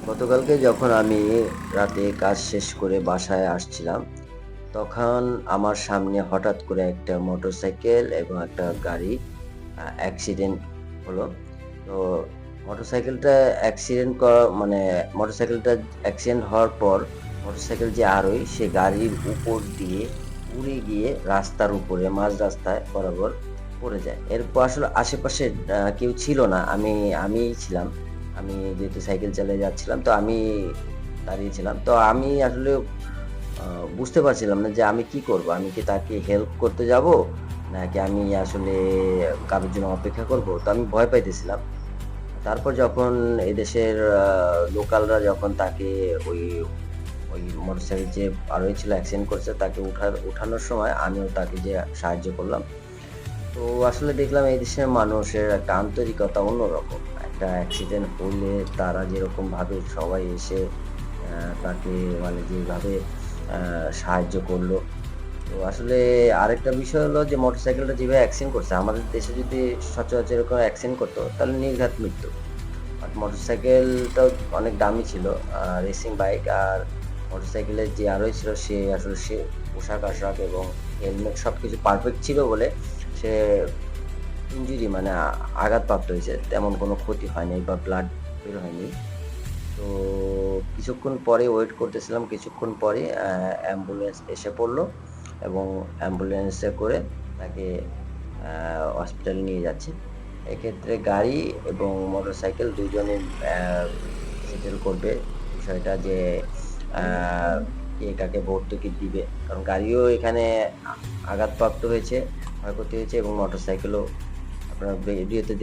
গতকালকে যখন আমি রাতে কাজ শেষ করে বাসায় আসছিলাম, তখন আমার সামনে হঠাৎ করে একটা মোটরসাইকেল এবং একটা গাড়ি অ্যাক্সিডেন্ট হলো। তো মোটরসাইকেলটা অ্যাক্সিডেন্ট করা মানে মোটরসাইকেলটা অ্যাক্সিডেন্ট হওয়ার পর মোটরসাইকেল যে আরোহী সে গাড়ির উপর দিয়ে উড়ে গিয়ে রাস্তার উপরে মাঝ রাস্তায় বরাবর পড়ে যায়। এরপর আসলে আশেপাশে কেউ ছিল না। আমিই ছিলাম। আমি যেহেতু সাইকেল চালিয়ে যাচ্ছিলাম তো আমি দাঁড়িয়েছিলাম। তো আমি আসলে আ বুঝতে পারছিলাম না যে আমি কি করব? আমি কি তাকে হেল্প করতে যাবো? নাকি আমি আসলে কারোর জন্য অপেক্ষা করব? তো আমি ভয় পাইতেছিলাম। তারপর যখন এদেশের লোকালরা যখন তাকে ওই ওই মোটরসাইকেল যে আরোহী ছিল অ্যাক্সিডেন্ট করছে তাকে উঠানোর সময় আমিও তাকে যেয়ে সাহায্য করলাম। তো আসলে দেখলাম এই দেশের মানুষের একটা আন্তরিকতা অন্যরকম। একটা অ্যাক্সিডেন্ট হলে তারা যেরকমভাবে সবাই এসে তাকে মানে যেভাবে আ সাহায্য করলো। তো আসলে আরেকটা বিষয় হলো যে মোটরসাইকেলটা যেভাবে অ্যাক্সিডেন্ট করছে, আমাদের দেশে যদি সচরাচর এরকম অ্যাক্সিডেন্ট করতো তাহলে নির্ঘাত মৃত্যু। বাট মোটরসাইকেলটাও অনেক দামি ছিল। রেসিং বাইক আর মোটরসাইকেলের যে আরোহী ছিল সে পোশাক-আশাক এবং হেলমেট সবকিছু পারফেক্ট ছিল বলে সে ইনজুরি মানে আঘাতপ্রাপ্ত হয়েছে। তেমন কোনো ক্ষতি হয়নি বা ব্লাড বের হয়নি। তো কিছুক্ষণ পরে ওয়েট করতেছিলাম। কিছুক্ষণ পরে অ্যাম্বুলেন্স এসে পড়ল এবং অ্যাম্বুলেন্সে করে তাকে হসপিটালে নিয়ে যাচ্ছে। এক্ষেত্রে গাড়ি এবং মোটরসাইকেল ২ জনই সেটেল করবে বিষয়টা যে আ কে কাকে ভর্তুকি দিবে। কারণ গাড়িও এখানে আ আঘাতপ্রাপ্ত হয়েছে, ক্ষয়ক্ষতি হয়েছে এবং মোটরসাইকেলও আপনারা ভিডিওতে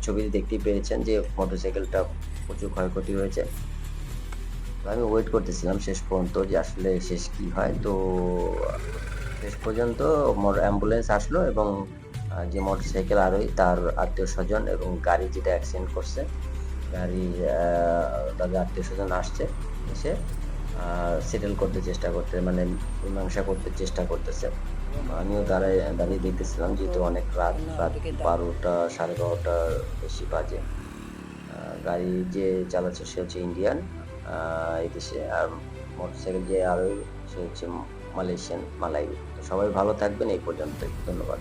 ছবিতে দেখতেই পেরেছেন যে মোটরসাইকেলটা প্রচুর ক্ষয়ক্ষতি হয়েছে। তো আমি ওয়েট করতেছিলাম শেষ পর্যন্ত যে আসলে শেষ কি হয়। তো শেষ পর্যন্ত অ্যাম্বুলেন্স আসলো এবং যে মোটরসাইকেল আরোহী তার আত্মীয়স্বজন এবং গাড়ি যেটা অ্যাক্সিডেন্ট করছে, গাড়ির তাদের আত্মীয়স্বজন আসছে। এসে আ সেটেল করতে চেষ্টা করতে মানে মীমাংসা করতে চেষ্টা করতেছে। আমিও দাঁড়িয়ে দেখতেছিলাম যেহেতু অনেক রাত ১২টা ১২:৩০ বেশি বাজে। আ গাড়ি যে চালাচ্ছে সে হচ্ছে ইন্ডিয়ান এদেশে। আর মোটরসাইকেল যে আরোহী সে হচ্ছে মালয়েশিয়ান, মালাই। তো সবাই ভালো থাকবেন এই পর্যন্তই। ধন্যবাদ।